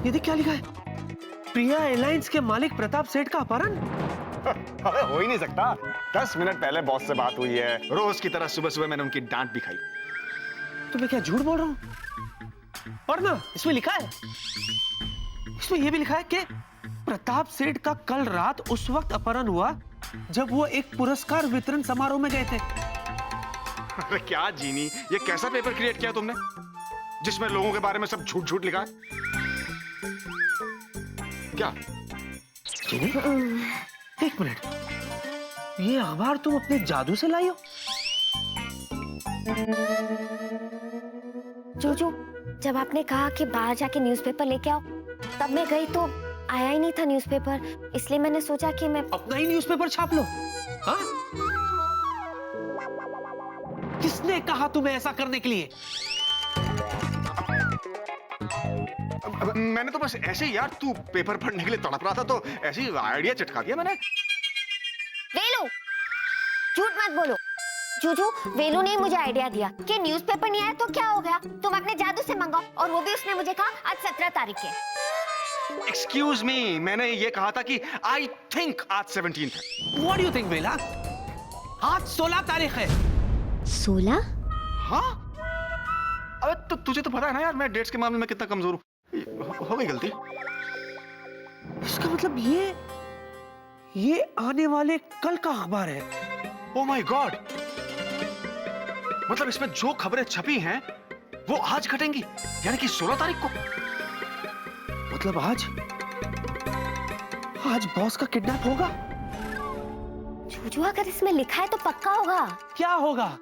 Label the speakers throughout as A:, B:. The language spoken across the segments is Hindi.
A: ये देख क्या लिखा है, प्रिया एयरलाइंस के मालिक प्रताप सेठ का अपहरण।
B: अरे हो ही नहीं सकता। 10 मिनट पहले बॉस से बात हुई है, रोज की तरह सुबह सुबह मैंने उनकी डांट भी खाई।
A: तो मैं क्या झूठ बोल रहा हूँ? और ना इसमें लिखा है, इसमें यह भी लिखा है कि प्रताप सेठ का कल रात उस वक्त अपहरण हुआ जब वो एक पुरस्कार वितरण समारोह में गए थे।
B: अरे क्या जीनी, ये कैसा पेपर क्रिएट किया तुमने जिसमें लोगों के बारे में सब झूठ झूठ लिखा है? क्या
A: जीनी, एक मिनट, ये अखबार तुम अपने जादू से लाई हो?
C: जोजो, जब आपने कहा कि बाहर जाके न्यूज़पेपर लेके आओ, तब मैं गई तो आया ही नहीं था न्यूज़पेपर, इसलिए मैंने सोचा कि मैं
A: अपना ही न्यूज़पेपर छाप लो। हाँ? किसने कहा तुम्हें ऐसा करने के लिए?
B: मैंने तो बस ऐसे ही यार, तू पेपर पढ़ने के लिए तड़प रहा था तो ऐसे ही आइडिया चटका दिया मैंने।
C: वेलू, झूठ मत बोलो। जूजू, वेलू ने मुझे आइडिया दिया कि न्यूज़पेपर नहीं आया तो क्या हो गया, तुम अपने जादू से मंगाओ, और वो भी उसने मुझे कहा आज 17 तारीख है।
B: एक्सक्यूज मी, मैंने ये कहा था कि आई थिंक आज 17 है।
A: What do you think, बेला? आज 16 तारीख है।
C: 16?
B: हाँ? अबे तो तुझे तो पता है ना यार, मैं डेट्स के मामले में कितना कमजोर हूँ। हो गई गलती।
A: इसका मतलब ये आने वाले कल का अखबार है।
B: ओह माय गॉड, मतलब इसमें जो खबरें छपी हैं वो आज घटेंगी, यानी कि 16 तारीख को।
A: मतलब आज बॉस का किडनैप होगा।
C: जूजू, अगर इसमें लिखा है तो पक्का होगा।
A: क्या होगा?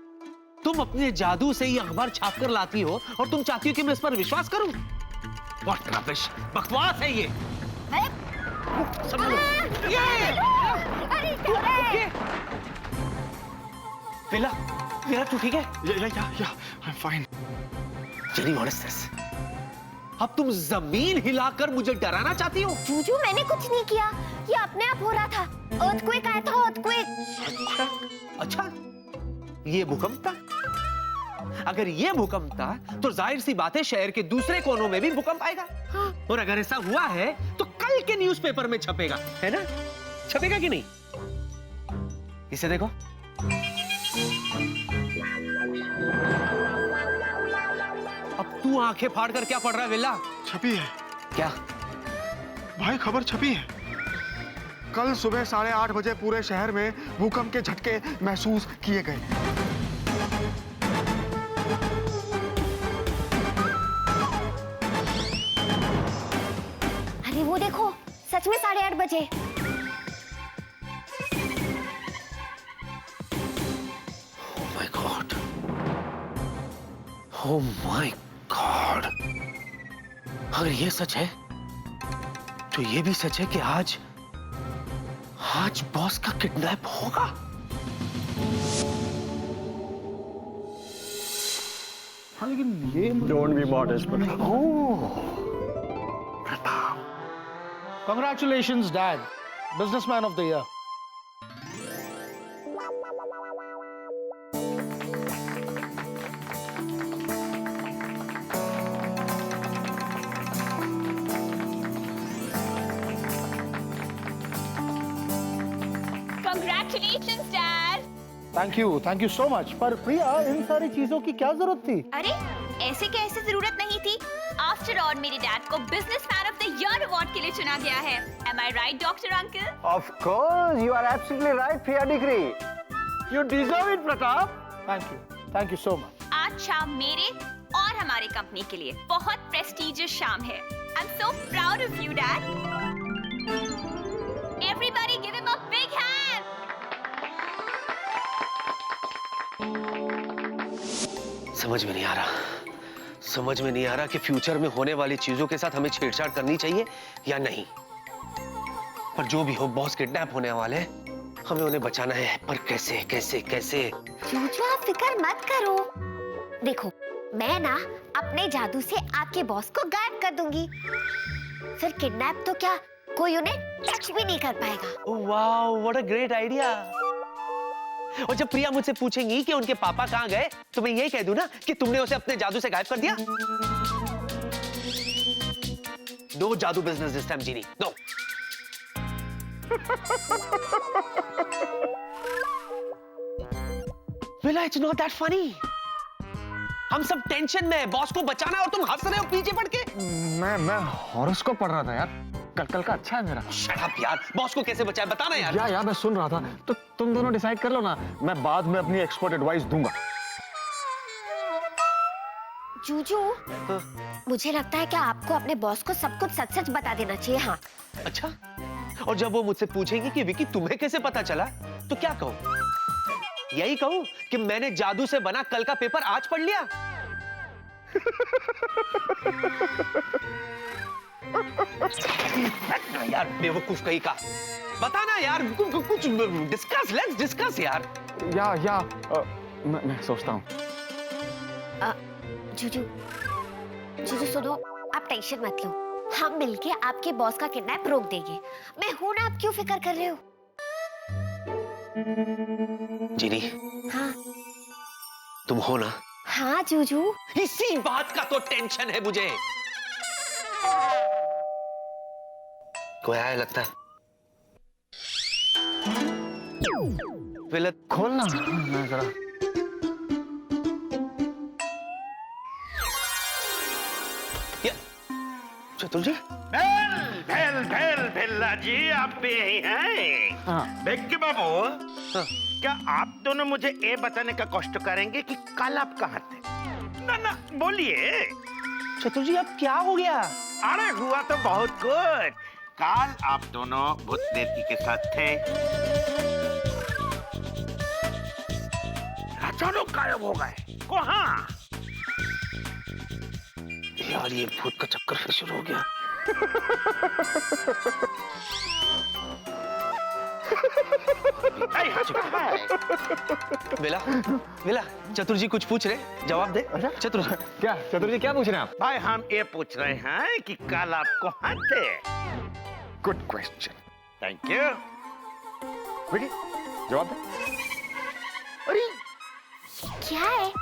A: तुम अपने जादू से ये अखबार छाप कर लाती हो और तुम चाहती हो कि मैं इस पर विश्वास करूं? What rubbish! बकवास है ये। वेला, वेला तू ठीक है?
B: या, I'm fine.
A: Jenny, what is this? अब तुम जमीन हिलाकर मुझे डराना चाहती हो?
C: जूजू, मैंने कुछ नहीं किया, ये अपने आप हो रहा था। अर्थक्वेक आया था, अर्थक्वेक।
A: अच्छा, ये भूकंप था? अगर ये भूकंप था तो जाहिर सी बात है शहर के दूसरे कोनों में भी भूकंप आएगा। हाँ। और अगर ऐसा हुआ है तो कल के न्यूज़पेपर में छपेगा, है ना? छपेगा कि नहीं? इसे देखो। अब तू आंखें फाड़ कर क्या पढ़ रहा है वेला?
B: छपी है
A: क्या?
B: भाई, खबर छपी है। कल सुबह 8:30 बजे पूरे शहर में भूकंप के झटके महसूस किए गए।
C: अरे वो देखो, सच में 8:30 बजे।
A: Oh my God! Oh my God! अगर ये सच है तो ये भी सच है कि आज बॉस का किडनैप होगा।
D: हाँ, लेकिन ये don't be modest.
A: Pratap,
D: Congratulations, Dad, Businessman of the Year.
E: Congratulations, Dad.
D: Thank you so much. पर प्रिया, इन सारी चीजों की क्या जरूरत थी?
E: अरे ऐसे कैसे जरूरत नहीं थी? आफ्टर ऑल मेरे डैड को businessman of the year award के लिए चुना गया है। Am I right, doctor uncle?
F: Of course, you are absolutely right, Priya Degree. You deserve it, Pratap.
D: Thank you so much.
E: आज शाम मेरे और हमारे कंपनी के लिए बहुत प्रेस्टिजियस शाम है। I'm so proud of you, Dad. Everybody give him a big hand.
A: समझ में नहीं आ रहा कि फ्यूचर में होने वाली चीजों के साथ हमें छेड़छाड़ करनी चाहिए या नहीं। पर जो भी हो, बॉस किडनैप होने वाले हैं, हमें उन्हें बचाना है। पर कैसे?
C: जूजू, आप फिक्र मत करो। देखो, मैं ना अपने जादू से आपके बॉस को गायब कर दूंगी। फिर किडनैप तो क्या, कोई उन्हें टच भी नहीं कर पाएगा।
A: Oh wow, what a great idea. और जब प्रिया मुझसे पूछेंगी कि उनके पापा कहाँ गए, तो मैं यही कह दूं ना कि तुमने उसे अपने जादू से गायब कर दिया। नो जादू business this time genie, no. विला, इट्स नॉट दैट फनी। हम सब टेंशन में है, बॉस को बचाना है और तुम हंस रहे हो पीछे पड़ के।
B: मैं हॉरोस्कोप पढ़ रहा था यार, कल का अच्छा है मेरा।
A: शट अप यार, बॉस को कैसे बचाए बताना यार।
B: यार मैं सुन रहा था, तो तुम दोनों डिसाइड कर लो ना, मैं बाद में अपनी एक्सपर्ट एडवाइस दूंगा।
C: जूजू, मुझे लगता है कि आपको अपने बॉस को सब कुछ सच सच बता देना चाहिए। हाँ।
A: अच्छा, और जब वो मुझसे पूछेंगे कि विकी तुम्हें कैसे पता चला, तो क्या कहूं? यही कहूं कि मैंने जादू से बना कल का पेपर आज पढ़ लिया। यार बेवकूफ कहीं का, बताना यार, कुछ डिस्कस, लेट्स डिस्कस यार।
B: या मैं सोचता हूँ।
C: जूजू, जूजू सुनो, आप टेंशन मत लो, हम मिलके आपके बॉस का किडनैप रोक देंगे। मैं हूं ना, आप क्यों फिक्र कर रहे हो?
A: जीनी,
C: हाँ
A: तुम हो ना?
C: हाँ जूजू।
A: इसी बात का तो टेंशन है मुझे। कोई आया लगता है। विला,
B: खोलना जरा।
A: चतुर जी,
G: भेल्ला जी, आप भी यही हैं?
B: हाँ।
G: बेक्की बाबू, क्या आप दोनों मुझे ये बताने का कष्ट करेंगे कि कल आप कहाँ थे? ना बोलिए।
A: चतुर जी अब क्या हो गया?
G: अरे हुआ तो बहुत कुछ। कल आप दोनों भूत देवकी के साथ थे, अचानक गायब हो गए। कहाँ?
A: यार ये भूत का चक्कर फिर शुरू हो गया। विला, विला, चतुर जी कुछ पूछ रहे, जवाब दे। चतुर जी,
B: क्या चतुर जी क्या पूछ रहे हैं आप?
G: भाई हम ये पूछ रहे हैं कि कल आप कहाँ थे?
B: Good question.
G: Thank you.
B: Vicky, जवाब दे।
C: अरे क्या है,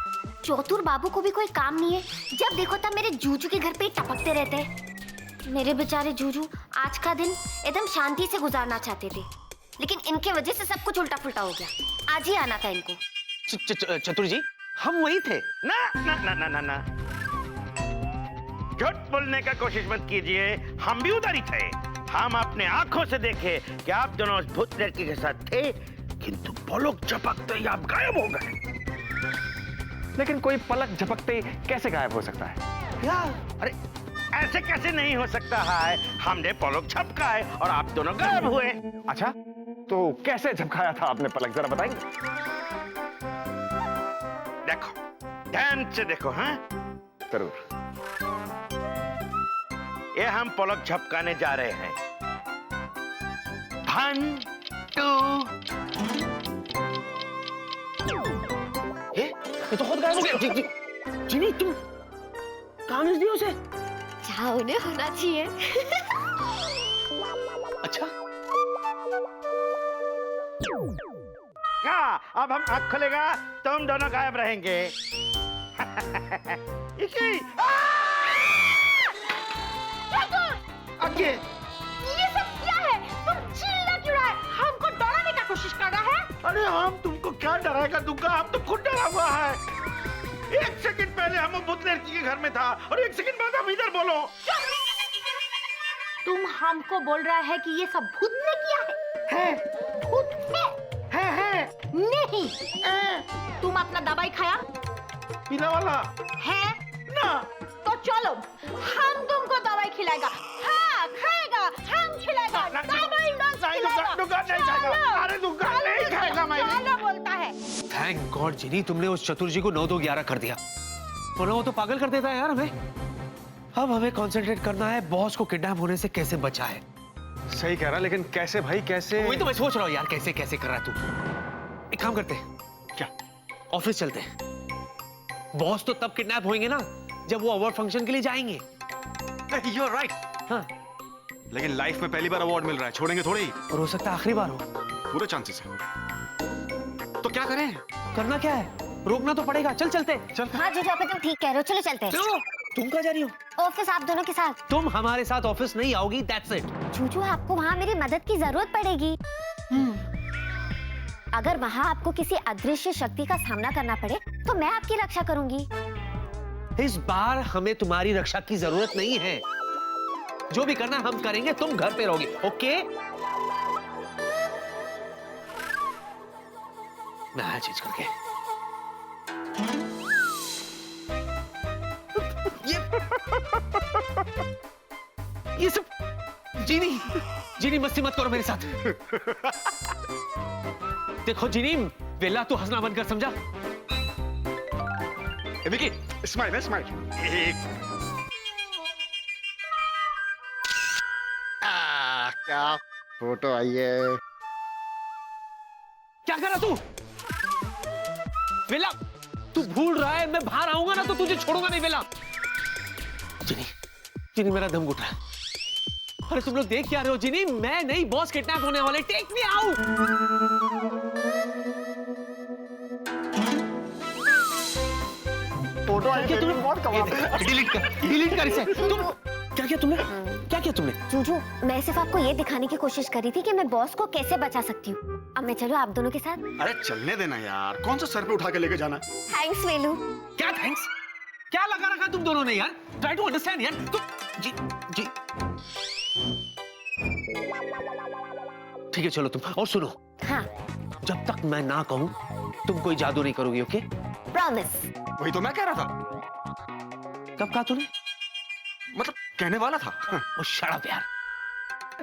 C: चौतुर बाबू को भी कोई काम नहीं है, जब देखो तब मेरे जूजू के घर पे ही टपकते रहते हैं। मेरे बेचारे जूजू आज का दिन एकदम शांति से गुजारना चाहते थे, लेकिन इनके वजह से सब कुछ उल्टा पुल्टा हो गया। आज ही आना था इनको।
A: चतुर जी हम वही थे।
G: ना ना ना ना ना ना, झूठ बोलने का कोशिश मत कीजिए, हम भी उधर ही थे। हम अपने आंखों से देखे कि आप दोनों उस भूत लड़की के साथ थे, किंतु पलक झपकते ही आप गायब हो गए।
B: लेकिन कोई पलक झपकते कैसे गायब हो सकता है?
G: अरे ऐसे कैसे नहीं हो सकता है? हमने पलक झपकाए और आप दोनों गायब हुए।
B: अच्छा, तो कैसे झपकाया था आपने पलक, जरा बताएंगे?
G: देखो, ध्यान से देखो। हाँ
B: जरूर।
G: ये हम पलक झपकाने जा रहे हैं। 1 2।
A: ये तो खुद गायब हो गया। जीनी तुम कहाँ मिल दिया उसे?
C: जहाँ उन्हें होना चाहिए।
A: अच्छा,
G: क्या अब हम आँख खोलेगा तुम दोनों गायब रहेंगे? इसी आगे।
E: ये सब क्या है? तुम चिल्ला क्यों रहा है? हमको डराने का कोशिश कर रहा है?
G: अरे हम तुमको क्या डराएगा दूंगा, हम तो खुद डरा हुआ है। 1 सेकंड पहले हम भूत लड़की के घर में था और 1 सेकंड बाद हम इधर बोलो।
E: तुम हमको बोल रहा है कि ये सब भूत ने किया है? भूत ने?
G: है
E: नहीं। तुम अपना दवाई खाया
G: पीला वाला
E: है
G: ना?
E: तो चलो हम तुमको दवाई खिलाएगा। हाँ खाएगा, हम खिलाएगा। दवाई ना खिलाएगा।
G: दुकान नहीं खाएगा। अरे दुकान नहीं खाएगा। मैं
E: चलो बोलता है।
A: थैंक गॉड जीनी तुमने उस चतुर जी को 9-2-11 कर दिया, वरना वो तो पागल कर देता है यार हमें। अब हमें कंसंट्रेट करना है बॉस को किडनैप होने से कैसे बचा है।
B: सही कह रहा, लेकिन कैसे भाई, कैसे?
A: वही तो मैं सोच रहा हूँ यार, कैसे कैसे कर रहा है तू। एक काम करते हैं,
B: क्या?
A: ऑफिस चलते हैं। बॉस तो तब किडनैप होंगे ना जब वो अवार्ड फंक्शन के लिए जाएंगे।
B: You're right.
A: हाँ,
B: लेकिन लाइफ में पहली बार अवार्ड मिल रहा है, छोड़ेंगे थोड़े ही।
A: और हो सकता है आखिरी बार हो।
B: पूरे चांसेस हैं। तो क्या करें?
A: करना क्या है, रोकना तो पड़ेगा। चल चलते।
B: चल।
C: हाँ जीजू, अगर तुम ठीक कह रहे हो, चलो चलते हैं।
A: चलो तुम कहाँ जा रही हो?
C: ऑफिस आप दोनों के साथ।
A: तुम हमारे साथ ऑफिस नहीं आओगी, दैट्स इट।
C: जूजू आपको वहाँ मेरी मदद की जरूरत पड़ेगी। अगर वहाँ आपको किसी अदृश्य शक्ति का सामना करना पड़े तो मैं आपकी रक्षा करूंगी।
A: इस बार हमें तुम्हारी रक्षा की जरूरत नहीं है। जो भी करना हम करेंगे, तुम घर पे रहोगे, ओके? मैं आया चेंज करके। ये सब जीनी मस्ती मत करो मेरे साथ। देखो जीनी, वेला तू हंसना बंद कर, समझा?
B: विकी, स्माइल है, स्माइल। क्या फोटो आई है।
A: क्या कर रहा तू? वेला, तू भूल रहा है मैं बाहर आऊंगा ना तो तुझे छोड़ूंगा नहीं वेला। जिनी मेरा दम घुट रहा है। अरे तुम लोग देख क्या रहे हो जिनी? मैं नहीं, बॉस किडनैप होने वाले। Take me out.
B: फोटो आई है,
A: तुमने
B: बहुत कमाल।
A: डिलीट कर इसे। तुम क्या किया तुमने? क्या किया तुमने?
C: जूजू, मैं सिर्फ आपको ये दिखाने की कोशिश कर रही थी कि मैं बॉस को कैसे बचा सकती हूँ। अब मैं चलूं आप दोनों के साथ?
B: अरे चलने देना यार, कौन सा सर पे उठा के लेके जाना?
C: थैंक्स वेलू।
A: क्या थैंक्स? क्या लगा रखा तुम दोनों ने यार? ट्राई टू अंडरस्टैंड यार। तुम जी ठीक है, चलो तुम। और सुनो,
C: हाँ,
A: जब तक मैं ना कहूं तुम कोई जादू नहीं करोगी, ओके?
C: प्रॉमिस।
B: वही तो मैं कह रहा था।
A: कब कहा तूने?
B: मतलब कहने वाला था।
A: ओ शट अप यार।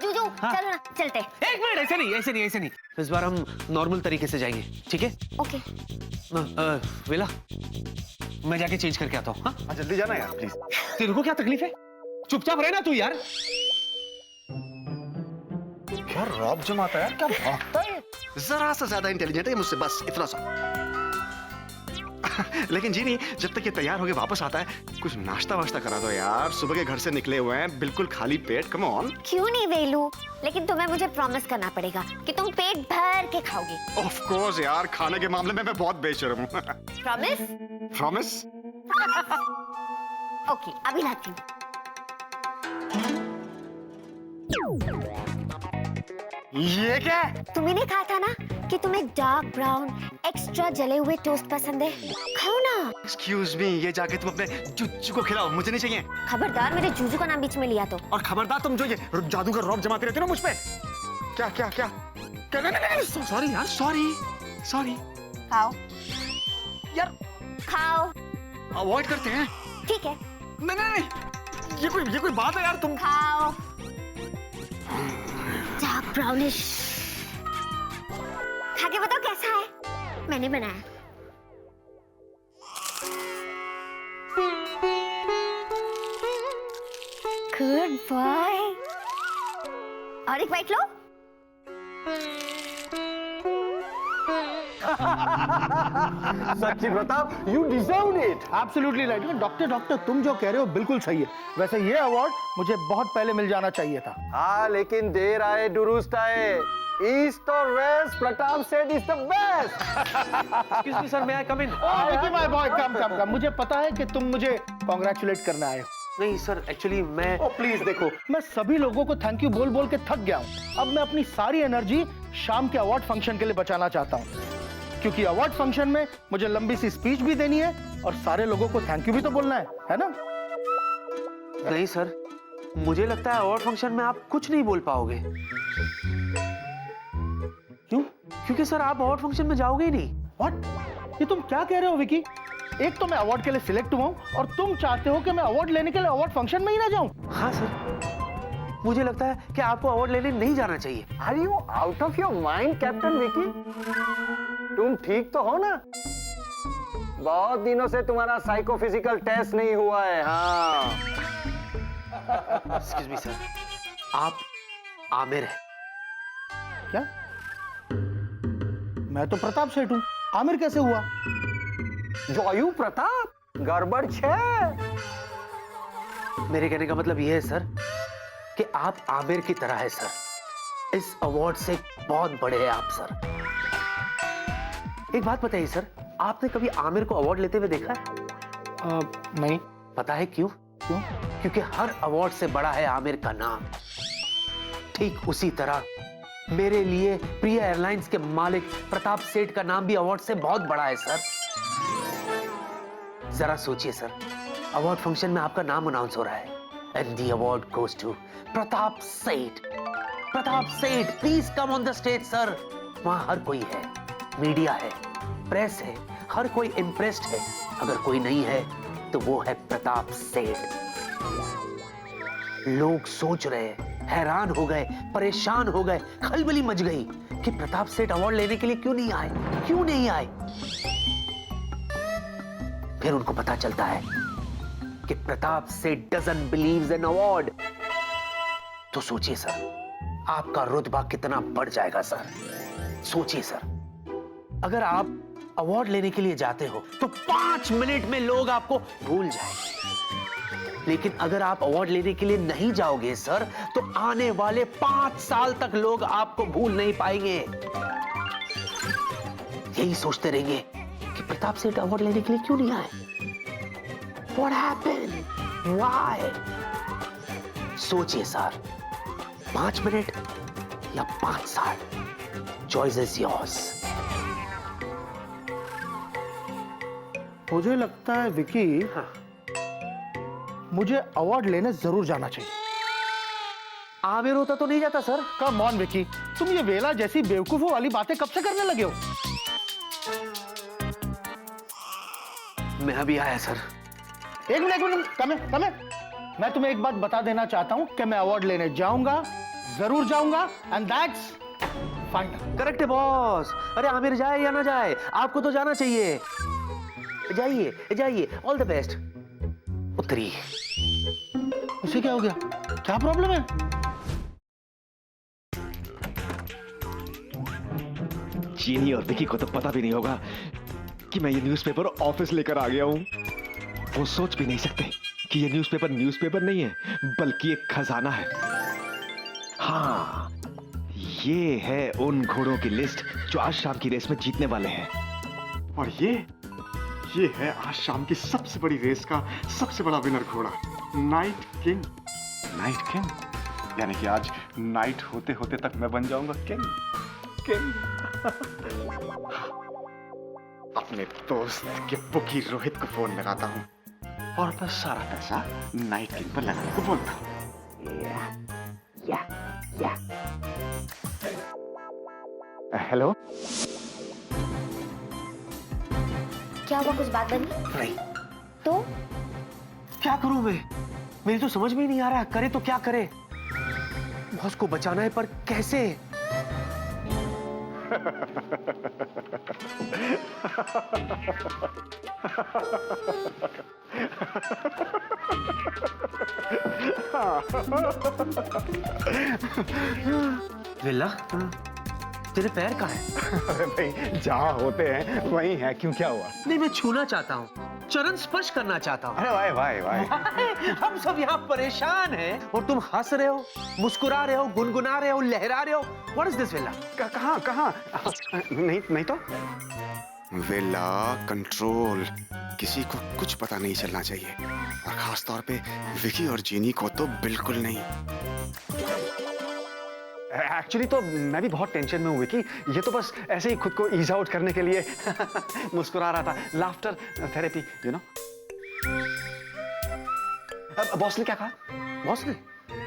C: जूजू,
A: हाँ।
C: चलो ना, चलते।
A: एक मिनट, ऐसे नहीं। इस बार हम नॉर्मल तरीके से जाएंगे, ठीक है?
C: ओके।
A: वेला, मैं जाके चेंज करके आता हूँ। हाँ,
B: जल्दी जाना यार प्लीज।
A: तेरे को क्या तकलीफ है? चुपचाप रहना तू यार।
B: क्या रॉब जमाता है यार, क्या भागता है। जरा सा ज्यादा इंटेलिजेंट है मुझसे, बस इतना सा। लेकिन जीनी, जब तक ये तैयार होके वापस आता है, कुछ नाश्ता वाश्ता करा दो यार। सुबह के घर से निकले हुए हैं, बिल्कुल खाली पेट। Come on.
C: क्यों नहीं वेलू, लेकिन तुम्हें मुझे प्रॉमिस करना पड़ेगा कि तुम पेट भर के खाओगे।
B: ऑफ कोर्स यार, खाने के मामले में मैं बहुत बेशर्म हूँ।
C: प्रॉमिस?
B: प्रॉमिस?
C: ओके, अभी लाती हूँ।
B: ये क्या है?
C: तुम्हें नहीं कहा था ना कि तुम्हें डार्क ब्राउन एक्स्ट्रा जले हुए टोस्ट पसंद है? खाओ ना।
B: एक्सक्यूज मी, ये जाके तुम अपने जुज्जू को खिलाओ, मुझे नहीं चाहिए।
C: खबरदार मेरे जूजू का नाम बीच में लिया तो।
B: और खबरदार तुम जो ये जादू का रौब जमाते रहते हो ना मुझ पे। क्या क्या क्या क्या? नहीं, सॉरी यार, सॉरी।
C: खाओ
B: यार
C: खाओ।
B: अवॉइड करते हैं।
C: ठीक है,
B: नहीं, ये कोई बात है यार। तुम
C: खाओ। Dark brownish. खा के बताओ कैसा है? मैंने बनाया। Good boy. और एक बाइट लो।
F: सच्ची Pratap, you deserved it.
D: Absolutely right. Doctor तुम जो कह रहे हो बिल्कुल सही है। वैसे ये अवार्ड मुझे बहुत पहले मिल जाना चाहिए था।
F: हाँ, लेकिन देर आए दुरुस्त आए। ईस्ट और west, Pratap Seth is the best.
A: Excuse me sir, may I come in?
D: Vicky my boy, come. मुझे पता है कि तुम मुझे कांग्रेचुलेट करने आए हो।
A: नहीं सर, एक्चुअली मैं
D: प्लीज देखो, मैं सभी लोगों को थैंक यू बोल बोल के थक गया हूँ। अब मैं अपनी सारी एनर्जी शाम के अवार्ड फंक्शन के लिए बचाना चाहता हूँ, क्योंकि अवार्ड फंक्शन में मुझे लंबी सी स्पीच भी देनी है और सारे लोगों को थैंक यू भी तो बोलना है ना?
A: नहीं सर, मुझे लगता है अवार्ड फंक्शन में आप कुछ नहीं बोल पाओगे। क्यों? क्योंकि सर आप अवार्ड फंक्शन में जाओगे ही नहीं।
D: व्हाट? ये तुम क्या कह रहे हो विकी? एक तो मैं अवार्ड के लिए सिलेक्ट हुआ हूं और तुम चाहते हो कि मैं अवार्ड लेने के लिए अवार्ड फंक्शन में ही ना जाऊं?
A: हाँ सर, मुझे लगता है कि आपको अवार्ड लेने नहीं जाना चाहिए।
F: Are you out of your mind, captain Vicky? तुम ठीक तो हो ना? बहुत दिनों से तुम्हारा साइकोफिजिकल टेस्ट नहीं हुआ है। हाँ।
A: एक्सक्यूज मी सर, आप आमिर हैं?
D: क्या? मैं तो प्रताप सेठ हूं, आमिर कैसे हुआ?
F: जॉयू प्रताप, गड़बड़ छे।
A: मेरे कहने का मतलब यह है सर कि आप आमिर की तरह है सर। इस अवार्ड से बहुत बड़े हैं आप सर। एक बात बताइए सर, आपने कभी आमिर को अवार्ड लेते हुए देखा है?
D: नहीं।
A: पता है क्यों? क्योंकि हर अवार्ड से बड़ा है आमिर का नाम। ठीक उसी तरह मेरे लिए प्रिया एयरलाइंस के मालिक प्रताप सेठ का नाम भी अवार्ड से बहुत बड़ा है सर। जरा सोचिए सर, अवार्ड फंक्शन में आपका नाम अनाउंस हो रहा है and the award goes to Pratap Seth. Pratap Seth, please come on the stage sir. वहां हर कोई है, मीडिया है, प्रेस है, हर कोई इम्प्रेस्ड है। अगर कोई नहीं है तो वो है प्रताप सेठ। लोग सोच रहे, हैरान हो गए, परेशान हो गए, खलबली मच गई कि प्रताप सेठ अवार्ड लेने के लिए क्यों नहीं आए, क्यों नहीं आए। फिर उनको पता चलता है कि प्रताप सेठ डजंट बिलीव्स इन अवार्ड। तो सोचिए सर, आपका रुतबा कितना बढ़ जाएगा सर। सोचिए सर, अगर आप अवार्ड लेने के लिए जाते हो तो 5 मिनट में लोग आपको भूल जाएंगे, लेकिन अगर आप अवार्ड लेने के लिए नहीं जाओगे सर तो आने वाले 5 साल तक लोग आपको भूल नहीं पाएंगे। यही सोचते रहेंगे कि प्रताप सेठ अवार्ड लेने के लिए क्यों नहीं आए। What happened? Why? सोचिए सर, 5 मिनट या 5 साल, चॉइस इज योर्स।
D: मुझे लगता है विकी, मुझे अवार्ड लेने जरूर जाना चाहिए।
A: आमिर होता तो नहीं जाता सर।
D: कम ऑन विकी, तुम ये वेला जैसी बेवकूफों वाली बातें कब से करने लगे हो?
A: मैं अभी आया सर।
D: एक मिनट, कम है। मैं तुम्हें एक बात बता देना चाहता हूं कि मैं अवार्ड लेने जाऊंगा, जरूर जाऊंगा, एंड दैट्स फाइनल।
A: करेक्ट है बॉस। अरे आमिर जाए या ना जाए, आपको तो जाना चाहिए। जाइए जाइए, ऑल द बेस्ट। उतरिए।
D: उसे क्या हो गया? क्या प्रॉब्लम है?
H: चीनी और विकी को तो पता भी नहीं होगा कि मैं ये न्यूज़पेपर ऑफिस लेकर आ गया हूं। वो सोच भी नहीं सकते कि ये न्यूज़पेपर नहीं है, बल्कि एक खजाना है। हाँ, ये है उन घोड़ों की लिस्ट जो आज शाम की रेस में जीतने वाले हैं।
B: और ये है आज शाम की सबसे बड़ी रेस का सबसे बड़ा विनर घोड़ा, नाइट किंग। नाइट किंग यानी कि आज नाइट होते होते तक मैं बन जाऊंगा किंग। अपने दोस्त के बुकी रोहित को फोन लगाता हूँ और मैं सारा पैसा नाइट किंग पर लगाने को बोलता हूँ। हेलो,
C: क्या हुआ, कुछ बात बनी?
A: नहीं,
C: तो
A: क्या करूं मैं? मेरी तो समझ में ही नहीं आ रहा, करे तो क्या करे। बॉस को बचाना है पर कैसे? विल्ला, तेरे पैर कहाँ हैं?
B: अरे भाई, जहाँ होते हैं वहीं है, क्यों, क्या हुआ?
A: नहीं, मैं छूना चाहता हूँ, चरण स्पर्श करना चाहता हूँ।
B: अरे वाह।
A: हम सब यहाँ परेशान हैं और तुम हंस रहे हो, मुस्कुरा रहे हो, गुनगुना रहे हो, लहरा रहे हो। What is this, villa?
B: कहाँ? नहीं तो विल्ला, कंट्रोल। किसी को कुछ पता नहीं चलना चाहिए, और खास तौर पे विकी और जीनी को तो बिल्कुल नहीं। एक्चुअली तो मैं भी बहुत टेंशन में हूँ विकी। ये तो बस ऐसे ही खुद को ईज आउट करने के लिए मुस्कुरा रहा था। Laughter therapy, you know. Boss ने क्या कहा?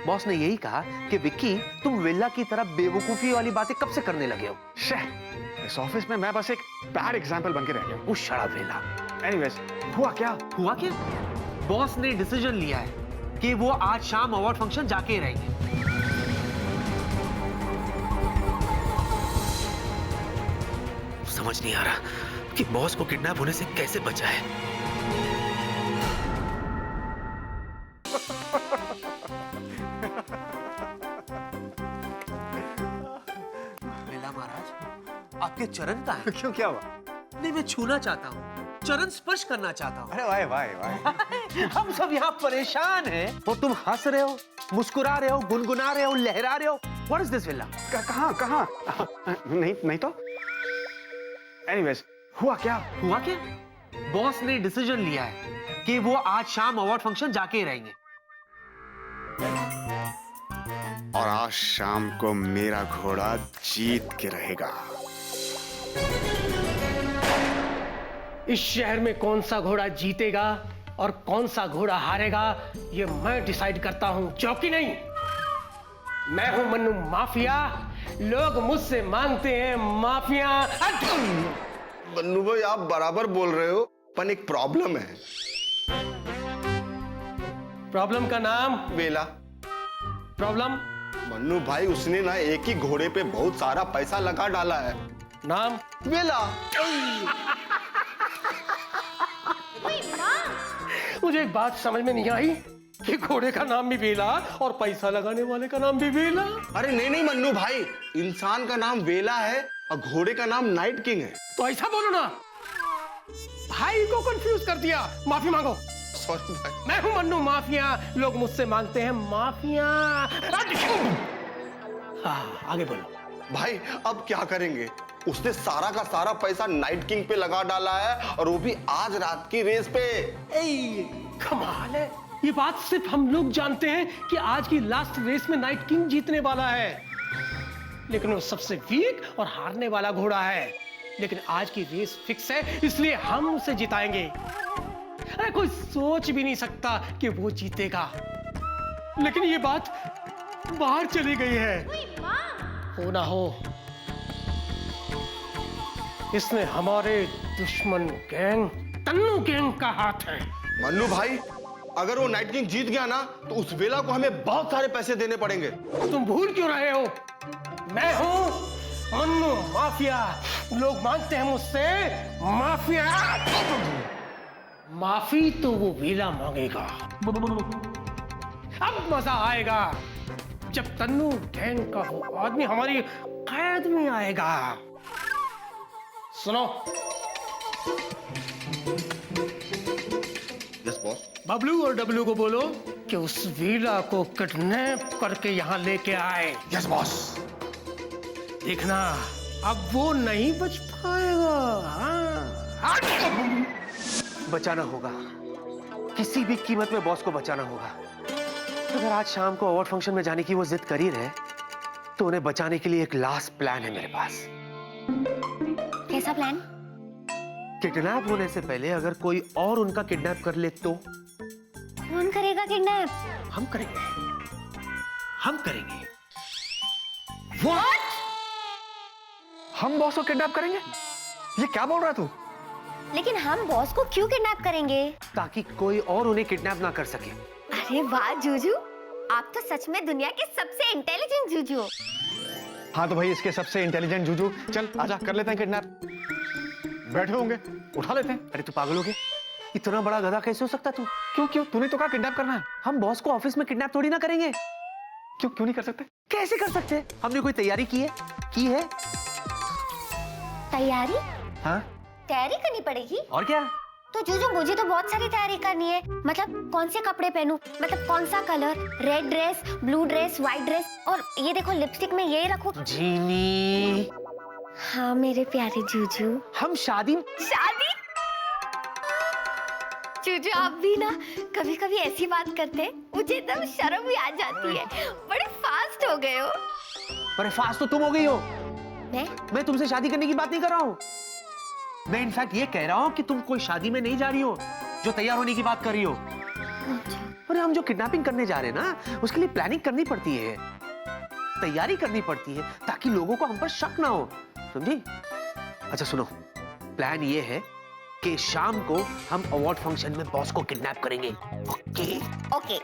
A: बॉस ने यही कहा कि विक्की, तुम विल्ला की तरह बेवकूफी वाली बातें कब से करने लगे हो?
B: इस ऑफिस में मैं बस एक बैड एग्जाम्पल बन के रह गया।
A: वो शराब विल्ला।
B: एनीवेज, हुआ क्या?
A: बॉस ने डिसीजन लिया है कि वो आज शाम अवार्ड फंक्शन जाके रहेंगे। समझ नहीं आ रहा कि बॉस को किडनैप होने से कैसे बचाए। विल्ला महाराज, आपके चरण का है।
B: क्यों, क्या हुआ?
A: नहीं, मैं छूना चाहता हूँ, चरण स्पर्श करना चाहता हूँ।
B: अरे वाह।
A: हम सब यहाँ परेशान हैं और तुम हंस रहे हो, मुस्कुरा रहे हो, गुनगुना रहे हो, लहरा रहे हो। What is this, villa?
B: कहाँ? नहीं तो। एनीवेज, हुआ क्या?
A: बॉस ने डिसीजन लिया है कि वो आज शाम अवार्ड फंक्शन जाके ही रहेंगे।
B: और आज शाम को मेरा घोड़ा जीत के रहेगा।
I: इस शहर में कौन सा घोड़ा जीतेगा और कौन सा घोड़ा हारेगा, ये मैं डिसाइड करता हूं, चौकी नहीं। मैं हूं मन्नू माफिया, लोग मुझसे मांगते हैं माफिया।
J: मन्नू भाई आप बराबर बोल रहे हो, पर एक प्रॉब्लम है।
I: प्रॉब्लम का नाम?
J: वेला।
I: प्रॉब्लम?
J: मन्नू भाई उसने ना एक ही घोड़े पे बहुत सारा पैसा लगा डाला है।
I: नाम?
J: वेला।
I: मुझे एक बात समझ में नहीं आई कि घोड़े का नाम भी वेला और पैसा लगाने वाले का नाम भी वेला।
J: अरे नहीं नहीं मन्नू भाई, इंसान का नाम वेला है और घोड़े का नाम नाइट किंग है।
I: तो ऐसा बोलो ना, भाई को कंफ्यूज कर दिया, माफी मांगो।
J: सॉरी भाई।
I: मैं हूं मन्नू माफिया, लोग मुझसे मांगते हैं माफिया। हाँ, आगे बोलो।
J: भाई अब क्या करेंगे? उसने सारा का सारा पैसा नाइट किंग पे लगा डाला है और वो भी आज रात की रेस पे।
I: कमाल है, ये बात सिर्फ हम लोग जानते हैं कि आज की लास्ट रेस में नाइट किंग जीतने वाला है, लेकिन वो सबसे वीक और हारने वाला घोड़ा है। लेकिन आज की रेस फिक्स है, इसलिए हम उसे जिताएंगे। अरे कोई सोच भी नहीं सकता कि वो जीतेगा, लेकिन ये बात बाहर चली गई है। हो ना हो, इसमें हमारे दुश्मन गैंग तन्नू गैंग का हाथ है।
J: मन्नू भाई अगर वो नाइट किंग जीत गया ना तो उस वेला को हमें बहुत सारे पैसे देने पड़ेंगे।
I: तुम भूल क्यों रहे हो, मैं हूं मन्नू माफिया, लोग मांगते हैं मुझसे माफिया। माफी तो वो वेला मांगेगा। अब मजा आएगा जब तन्नू गैंग का वो आदमी हमारी कैद में आएगा। सुनो,
J: यस बॉस।
I: बबलू और डब्लू को बोलो कि उस वीला को किडनैप करके यहाँ लेके आए।
J: Yes boss.
I: देखना अब वो नहीं बच पाएगा। हाँ?
A: बचाना होगा, किसी भी कीमत में बॉस को बचाना होगा। अगर आज शाम को अवार्ड फंक्शन में जाने की वो जिद कर ही रहे, तो उन्हें बचाने के लिए एक लास्ट प्लान है मेरे पास।
C: कैसा प्लान?
A: किडनैप होने से पहले अगर कोई और उनका किडनैप कर ले तो?
C: कौन करेगा किडनैप?
A: हम करेंगे, हम करेंगे।
C: What?
B: हम बॉस को किडनैप करेंगे? ये क्या बोल रहा है तू?
C: लेकिन हम बॉस को क्यों किडनैप करेंगे?
A: ताकि कोई और उन्हें किडनैप ना कर सके।
C: अरे वाह जूजू, आप तो सच में दुनिया के सबसे इंटेलिजेंट जूजू हो।
B: हाँ तो भाई इसके सबसे इंटेलिजेंट जूजू, चल आजा कर लेते हैं किडनैप। बैठे होंगे, उठा लेते हैं।
A: अरे तू पागल हो गया? इतना बड़ा गधा कैसे हो सकता तू?
B: क्यों क्यों? तूने तो कहा किडनैप करना है।
A: हम बॉस को ऑफिस में किडनैप थोड़ी ना करेंगे।
B: क्यों क्यों नहीं कर सकते?
A: कैसे कर सकते? हमने कोई तैयारी की है? की है?
C: तैयारी?
A: हाँ?
C: तैयारी करनी पड़ेगी।
A: और क्या?
C: तो जूजू मुझे तो बहुत सारी तैयारी करनी है। मतलब कौन से कपड़े पहनूं, मतलब कौन सा colour, red dress, blue dress, white dress, और ये देखो लिपस्टिक में ये रखूं।
A: जीनी।
C: हाँ मेरे प्यारे जूजू।
A: हम शादी
C: जूजू आप भी ना कभी कभी ऐसी बात करते हैं, मुझे एकदम शर्म भी आ जाती है। बड़े फास्ट हो गए हो।
A: अरे फास्ट तो तुम हो गई हो।
C: मैं
A: तुमसे शादी करने की बात नहीं कर रहा हूँ। मैं इनफैक्ट ये कह रहा हूँ कि तुम कोई शादी में नहीं जा रही हो, जो तैयार होने की बात कर रही हो। अरे हम जो किडनैपिंग करने जा रहे हैं ना, उसके लिए प्लानिंग करनी पड़ती है, तैयारी करनी पड़ती है, ताकि लोगों को हम पर शक ना हो, समझी? अच्छा सुनो, प्लान ये है कि शाम को हम अवार्ड फंक्शन में बॉस को किडनैप करेंगे। ओके?
C: ओके।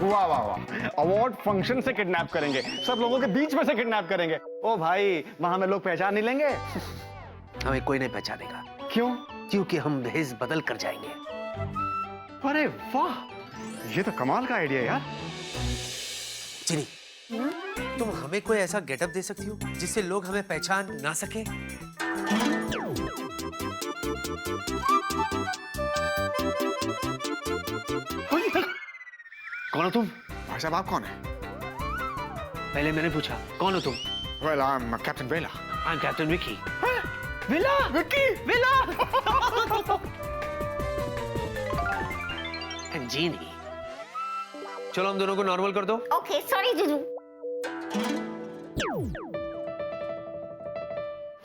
B: वाह वाह वाह, अवार्ड फंक्शन से किडनैप करेंगे, सब लोगों के बीच में से किडनैप करेंगे। ओ भाई, वहां में लोग पहचान नहीं लेंगे।
A: हमें कोई नहीं पहचानेगा।
B: क्यों?
A: क्योंकि हम भेष बदल कर जाएंगे।
B: अरे वाह, ये तो कमाल का आइडिया यार।
A: चिनी, तुम हमें कोई ऐसा गेटअप दे सकती हो जिससे लोग हमें पहचान ना सके?
B: कौन हो तुम? भाई साहब आप कौन है?
A: पहले मैंने पूछा कौन हो तुम?
B: Well, I'm Captain Vela.
A: I'm Captain Vicky.
I: विला, विक्की, विला।
A: जीनी। चलो हम दोनों को नॉर्मल कर दो।
C: ओके सॉरी जीजू।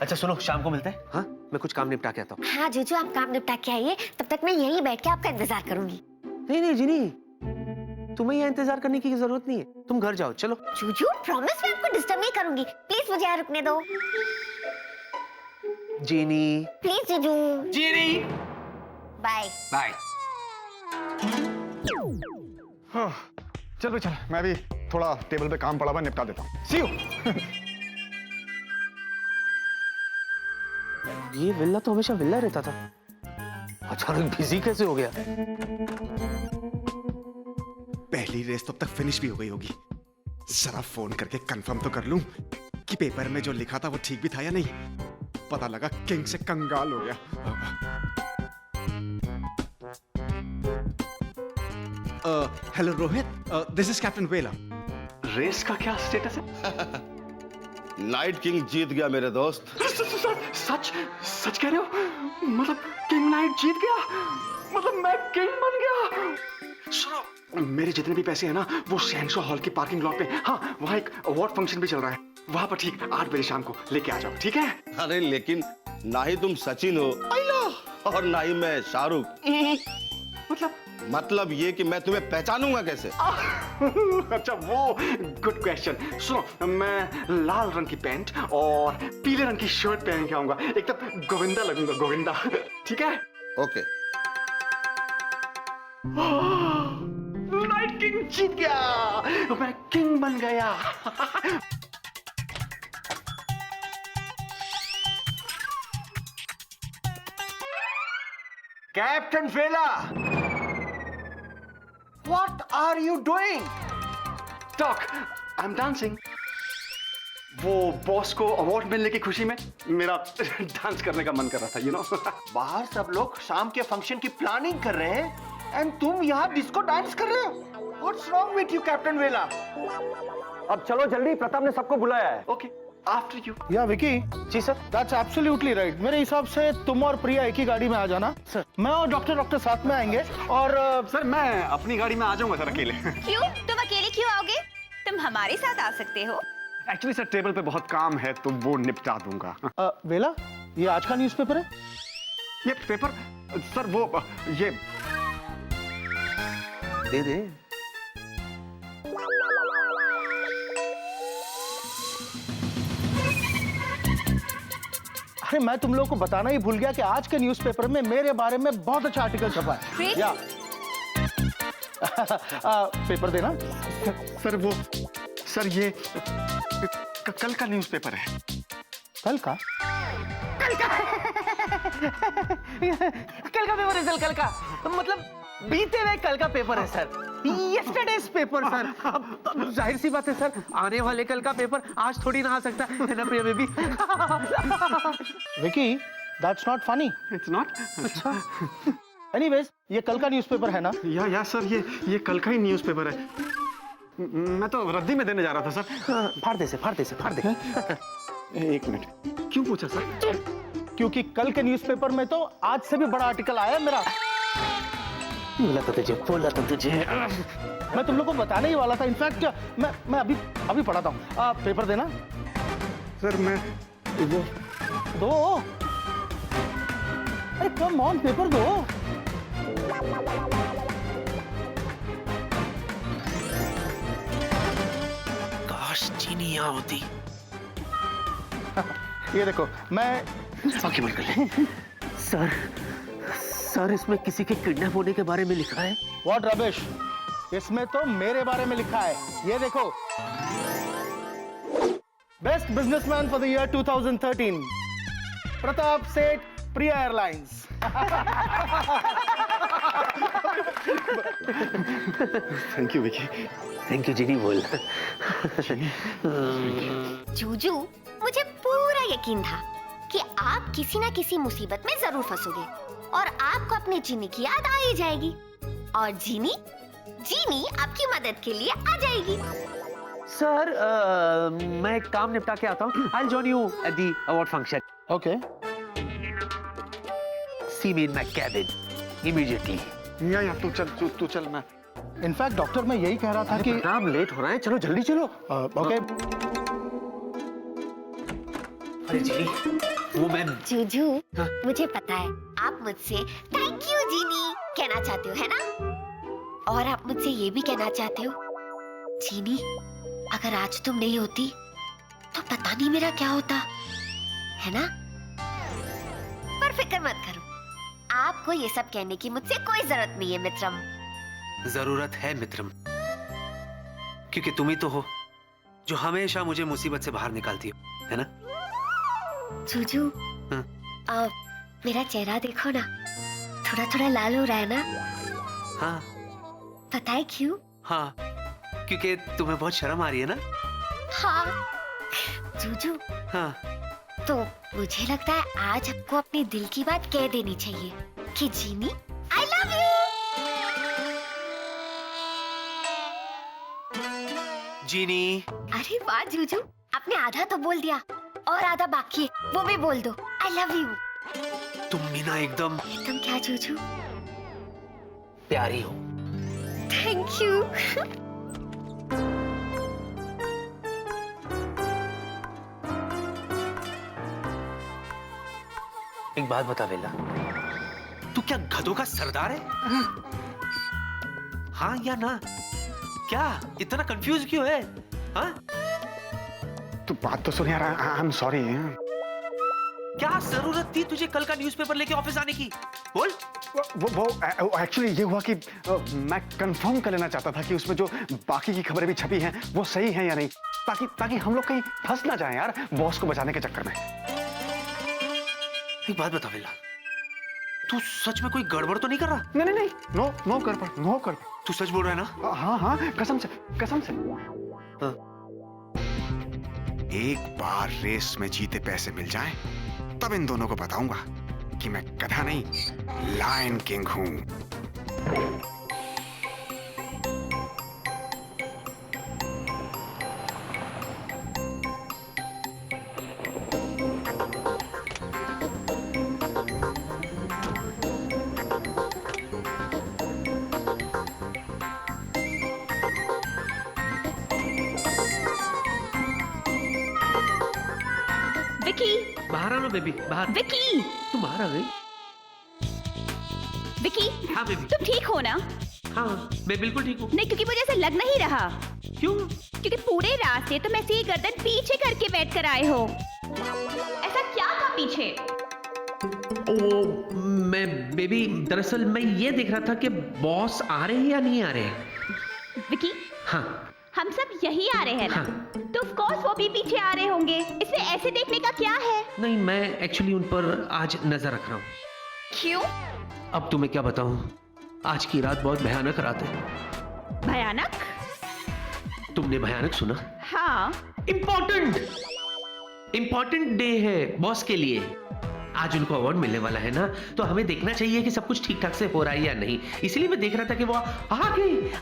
A: अच्छा सुनो, शाम को मिलते हैं। हाँ, मैं कुछ काम निपटा के आता हूँ।
C: हाँ जीजू, आप काम निपटा के आइए, तब तक मैं यहीं बैठ के आपका इंतजार करूंगी।
A: नहीं नहीं जीनी, तुम्हें यहाँ इंतजार करने की जरूरत नहीं है, तुम घर जाओ। चलो
C: जीजू प्रॉमिस, मैं आपको डिस्टर्ब नहीं करूंगी, प्लीज मुझे यहाँ रुकने दो।
A: जीनी।
C: प्लीज जीजू।
A: जीनी।
C: Bye
A: bye.
B: हाँ, चल भाई चल, मैं भी थोड़ा टेबल पे काम पड़ा हुआ निपटा देता हूँ। सी यू।
A: ये विल्ला तो हमेशा विल्ला रहता था, अचानक बिजी कैसे हो गया?
B: पहली रेस तो अब तक फिनिश भी हो गई होगी। जरा फोन करके कंफर्म तो कर लूं कि पेपर में जो लिखा था वो ठीक भी था या नहीं। पता लगा किंग से कंगाल हो गया। Hello Rohit, this is captain वेला।
H: रेस का क्या स्टेटस है?
J: नाइट किंग जीत गया मेरे दोस्त।
H: सच सच कह रहे हो? मतलब किंग नाइट जीत गया? मतलब मैं किंग बन गया? सुनो, मेरे जितने भी पैसे हैं ना, वो सैनशो हॉल की पार्किंग लॉट पे, हाँ वहाँ एक अवार्ड फंक्शन भी चल रहा है, वहां पर ठीक 8 बजे शाम को लेके आ जाओ, ठीक है?
J: अरे लेकिन ना ही तुम सचिन हो और ना ही मैं शाहरुख। मतलब ये कि मैं तुम्हें पहचानूंगा कैसे?
H: अच्छा वो गुड क्वेश्चन। सुनो, मैं लाल रंग की पैंट और पीले रंग की शर्ट पहन के आऊंगा, एकदम गोविंदा लगूंगा, गोविंदा। ठीक है?
J: ओके।
H: नाइट किंग जीत गया, मैं किंग बन गया।
F: कैप्टन वेला, what are you doing?
H: Doc, I am dancing. वो बॉस को अवार्ड मिलने की खुशी में मेरा डांस करने का मन कर रहा था, यू नो।
F: बाहर सब लोग शाम के फंक्शन की प्लानिंग कर रहे हैं एंड तुम यहाँ डिस्को डांस कर रहे हो? What's wrong with you, captain वेला? अब चलो जल्दी, प्रताप ने सबको बुलाया है।
H: Okay, after you.
D: या विकी,
A: जी सर।
D: That's absolutely right. मेरे हिसाब से तुम और प्रिया एक ही गाड़ी में आ जाना सर, मैं और डॉक्टर साथ में आएंगे। और
B: सर मैं अपनी गाड़ी में आ जाऊंगा सर अकेले।
E: क्यों? तुम अकेले क्यों आओगे? तुम हमारे साथ आ सकते हो।
B: एक्चुअली सर टेबल पे बहुत काम है तो वो निपटा दूंगा।
D: वेला, ये आज का न्यूज़पेपर है?
B: ये पेपर सर वो ये
A: दे दे।
D: अरे मैं तुम लोगों को बताना ही भूल गया कि आज के न्यूज़पेपर में मेरे बारे में बहुत अच्छा आर्टिकल छपा है।
E: Great.
D: या पेपर देना।
B: सर वो सर ये कल का न्यूज़पेपर है।
D: कल का?
A: कल का पेपर है सर, कल का मतलब बीते हुए कल का पेपर है सर, यस्टरडेज पेपर सर। अब जाहिर सी बात है सर, आने वाले कल का पेपर आज थोड़ी ना आ सकता है ना Priya baby?
D: Vicky, that's not funny.
B: It's not.
D: अच्छा। एनीवेज, ये कल का न्यूज़पेपर है ना?
B: या सर ये कल का ही न्यूज़पेपर है। मैं तो रद्दी में देने जा रहा था सर।
A: फाड़ दे से, फाड़ दे से, फाड़ दे।
B: एक मिनट, क्यों पूछा सर?
D: क्योंकि कल के न्यूज़पेपर में तो आज से भी बड़ा आर्टिकल आया है मेरा।
A: बोला तो तुझे।
D: मैं तुम लोग को बताने ही वाला था। इनफैक्ट मैं अभी पढ़ाता हूँ। पेपर देना
B: सर मैं वो
D: दो। अरे कम ऑन, पेपर दो।
A: काश चीनी यहाँ होती।
D: ये देखो, मैं
A: बाकी मत कर ले। सर इसमें किसी के किडनैप होने के बारे में लिखा है।
D: व्हाट रबिश, इसमें तो मेरे बारे में लिखा है। ये देखो, best businessman for the year 2013, Pratap Seth, Priya Airlines.
B: Thank you Vicky.
A: Thank you Jeeni बोल।
C: जूजू, मुझे पूरा यकीन था कि आप किसी ना किसी मुसीबत में जरूर फंसोगे और आपको अपनी जीनी की याद आ ही जाएगी और जीनी आपकी मदद के लिए आ जाएगी।
A: सर मैं एक काम निपटा के आता हूँ। I'll join you at the award function.
D: Okay.
A: See me in my cabin immediately.
B: या तू चल मैं।
D: इनफैक्ट डॉक्टर मैं यही कह रहा था कि
A: प्रताप लेट हो रहा है, चलो जल्दी चलो।
D: ओके
A: अरे जी वो मैं
C: जूजू, मुझे पता है आप मुझसे थैंक यू जीनी कहना चाहते हो, है ना? और आप मुझसे ये भी कहना चाहते हो जीनी, अगर आज तुम नहीं होती तो पता नहीं मेरा क्या होता, है ना? पर फिक्र मत करो, आपको ये सब कहने की मुझसे कोई जरूरत नहीं है मित्रम।
A: जरूरत है मित्रम, क्योंकि तुम ही तो हो जो हमेशा मुझे मुसीबत से बाहर निकालती हो, है ना?
C: जूजू, मेरा चेहरा देखो ना, थोड़ा थोड़ा लाल हो रहा है ना?
A: हाँ
C: पता है क्यों?
A: हाँ, क्योंकि तुम्हें बहुत शर्म आ रही है ना?
C: हाँ जूजू,
A: हाँ
C: तो मुझे लगता है आज आपको अपने दिल की बात कह देनी चाहिए कि जीनी आई लव यू।
A: जीनी,
C: अरे वाह जूजू, आपने आधा तो बोल दिया और आधा बाकी है, वो भी बोल दो, आई लव यू।
A: तुम भी ना एकदम
C: तुम क्या जूजू?
A: प्यारी हो।
C: Thank you.
A: एक बात बता वेला, तू क्या गधों का सरदार है? हाँ या ना? क्या इतना कंफ्यूज क्यों है? हाँ?
B: तू बात तो सुन यार, आई एम सॉरी।
A: क्या जरूरत थी तुझे कल का न्यूज़पेपर लेके ऑफिस आने की? बोल।
B: वो एक्चुअली ये हुआ कि मैं कंफर्म कर लेना चाहता था कि उसमें जो बाकी की खबरें भी छपी हैं वो सही हैं या नहीं, ताकि हम लोग कहीं फंस ना जाएं यार बॉस को बचाने के चक्कर में।
A: एक बात बता वेला, तू सच में कोई गड़बड़ तो नहीं कर रहा?
B: नहीं, नो गड़बड़।
A: तू सच बोल रहा है ना?
B: हाँ, कसम से।
A: हाँ।
B: एक बार रेस में जीते पैसे मिल जाएं, तब इन दोनों को बताऊंगा कि मैं गधा नहीं लायन किंग हूं।
E: विकी,
A: बाहर आओ ना बेबी, बाहर।
E: विकी,
A: तुम बाहर आ गई?
E: विकी,
A: हाँ बेबी।
E: तुम ठीक हो ना?
A: हाँ मैं बिल्कुल ठीक हूँ।
E: नहीं, क्योंकि मुझे ऐसा लग नहीं रहा।
A: क्यों?
E: क्योंकि पूरे रास्ते तुम ऐसे ही गर्दन पीछे करके बैठ कर आए हो। ऐसा क्या था पीछे?
A: ओ मैं बेबी, दरअसल मैं ये देख रहा था कि बॉस आ रहे हैं या नहीं आ रहे हैं।
E: विकी,
A: हाँ
E: हम सब यही आ रहे हैं ना?
A: हाँ।
E: तो ऑफ कोर्स वो भी पीछे आ रहे होंगे, इसमें ऐसे देखने का क्या है?
A: नहीं, मैं एक्चुअली उन पर आज नजर रख रहा हूँ।
E: क्यों?
A: अब तुम्हें क्या बताऊं, आज की रात बहुत भयानक रात है।
E: भयानक?
A: तुमने भयानक सुना?
E: हाँ।
A: इम्पोर्टेंट डे है बॉस के लिए। आज उनको अवार्ड मिलने वाला है ना, तो हमें देखना चाहिए कि सब कुछ ठीक ठाक से हो रहा है या नहीं। इसलिए मैं देख रहा था कि वो आ गए।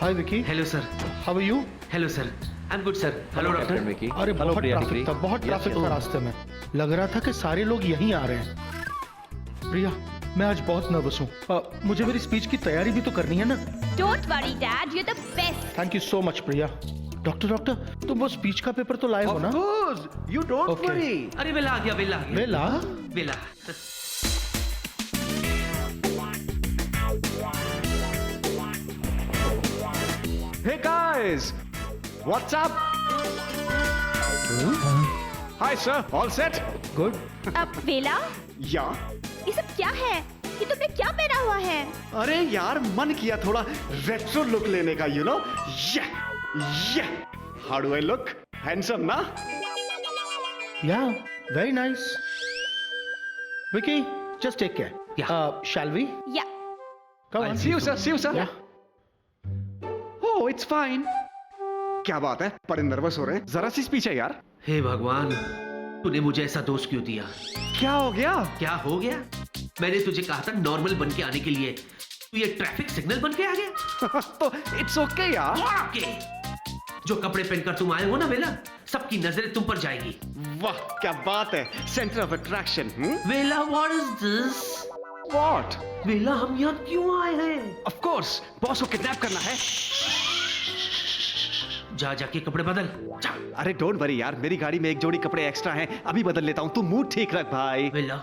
D: Hi Vicky.
A: Hello sir.
D: How are you?
A: Hello sir, I am good sir. Hello doctor.
D: अरे बहुत ट्रैफिक था रास्ते में, लग रहा था कि सारे लोग यहीं आ रहे हैं। प्रिया, मैं आज बहुत नर्वस हूँ, मुझे मेरी स्पीच की तैयारी भी तो करनी है ना।
E: Don't worry dad, you are the best.
D: Thank you so much Priya. Doctor, तुम वो स्पीच का पेपर तो लाए हो ना?
F: You don't
D: Okay.
F: वरी।
A: अरे वेला आ गया।
D: वेला?
H: Hey guys, what's up? Hi sir, all set?
D: Good.
E: अब वेला,
B: या
E: ये सब क्या है? ये तुमने क्या पहना हुआ है?
B: अरे यार, मन किया थोड़ा रेट्रो लुक लेने का, you know. How do I look? Handsome ना?
D: Yeah, very nice. Vicky, just take care. Shall we?
E: Yeah,
D: come on.
H: See you sir.
D: Yeah.
H: Oh, it's fine. क्या बात है, बड़े नर्वस हो रहे हैं? जरा सी स्पीच है यार।
A: हे भगवान, तूने मुझे ऐसा दोस्त क्यों दिया?
H: क्या हो गया?
A: क्या हो गया? मैंने तुझे कहा था नॉर्मल बन के आने के लिए, तू ये ट्रैफिक सिग्नल बन के आ गया।
H: तो इट्स ओके यार।
A: ओके, जो कपड़े पहनकर तुम आए हो ना वेला, सबकी नजरें तुम पर जाएगी।
H: वाह क्या बात है, सेंटर ऑफ अट्रैक्शन।
A: वेला, व्हाट इज दिस?
H: व्हाट?
A: वेला, हम यहाँ क्यों आए हैं?
H: ऑफ कोर्स बॉस को किडनैप करना है।
A: जा जाके कपड़े बदल जा।
H: अरे डोंट वरी यार, मेरी गाड़ी में एक जोड़ी कपड़े एक्स्ट्रा हैं, अभी बदल लेता हूँ। तू मूड ठीक रख भाई।
A: वेला,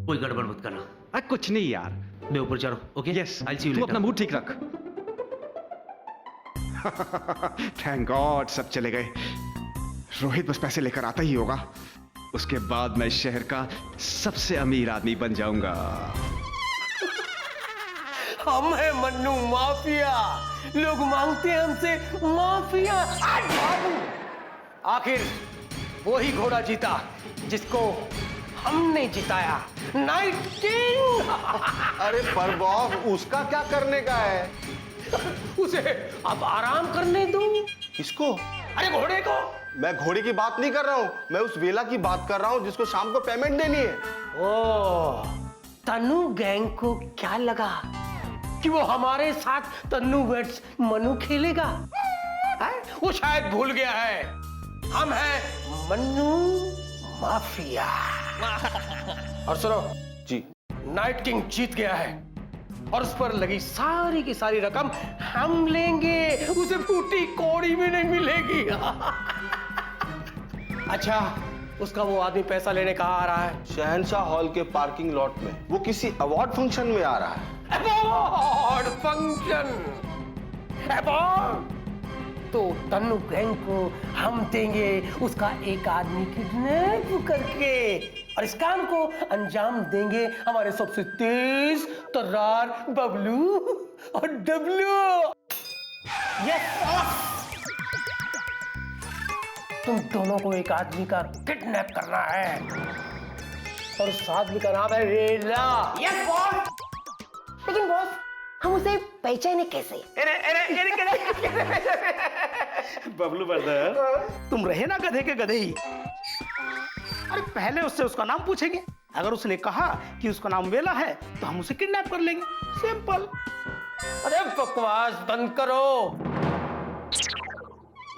A: कोई गड़बड़ मत करना।
H: कुछ नहीं यार।
A: मैं ऊपर जा रहा हूँ। Okay,
H: yes,
A: I see you.
H: तू अपना मूड ठीक रख। थैंक गॉड सब चले गए। रोहित बस पैसे लेकर आता ही होगा, उसके बाद मैं शहर का सबसे अमीर आदमी बन जाऊंगा।
I: हम है मन्नू माफिया, लोग मांगते हैं हमसे माफिया। आखिर वो ही घोड़ा जीता जिसको हमने जिताया, नाइट किंग।
J: अरे पर बॉस उसका क्या करने का है?
I: उसे अब आराम करने दो।
J: किसको?
I: अरे घोड़े को।
J: मैं घोड़े की बात नहीं कर रहा हूँ, मैं उस वेला की बात कर रहा हूँ जिसको शाम को पेमेंट देनी है।
I: ओ, तन्नू गैंग को क्या लगा कि वो हमारे साथ तन्नू वेट्स मनु खेलेगा? है? वो शायद भूल गया है हम हैं मन्नू माफिया। और सुनो
J: जी,
I: नाइट किंग जीत गया है और उस पर लगी सारी की सारी रकम हम लेंगे, उसे फूटी कौड़ी भी नहीं मिलेगी। अच्छा, उसका वो आदमी पैसा लेने कहाँ आ रहा है?
J: शहंशाह हॉल के पार्किंग लॉट में। वो किसी अवार्ड फंक्शन में आ रहा है।
I: Award function? अवार्ड तो तन्नू गैंग को हम देंगे उसका एक आदमी किडनैप करके, और इस काम को अंजाम देंगे हमारे सबसे तेज तर्रार बबलू और डब्लू। यस, तुम दोनों को एक आदमी का किडनैप करना है और उस आदमी का नाम है वेला।
C: Yes boss. लेकिन बॉस, हम उसे पहचाने कैसे?
F: बबलू ब्रदर, तुम रहे ना गधे के गधे ही। अरे पहले उससे उसका नाम पूछेंगे, अगर उसने कहा कि उसका नाम वेला है तो हम उसे किडनैप कर लेंगे, सिंपल।
I: अरे बकवास बंद करो।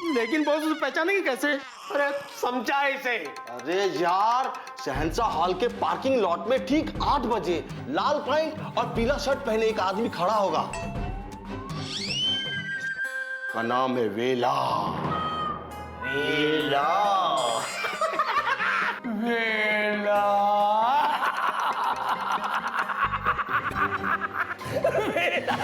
F: लेकिन बॉस उसे पहचानेंगे कैसे?
I: अरे समझा इसे।
J: अरे यार, शहंशाह हॉल के पार्किंग लॉट में ठीक 8 बजे लाल पैंट और पीला शर्ट पहने एक आदमी खड़ा होगा। का नाम है वेला।
I: वेला। वेला। वेला।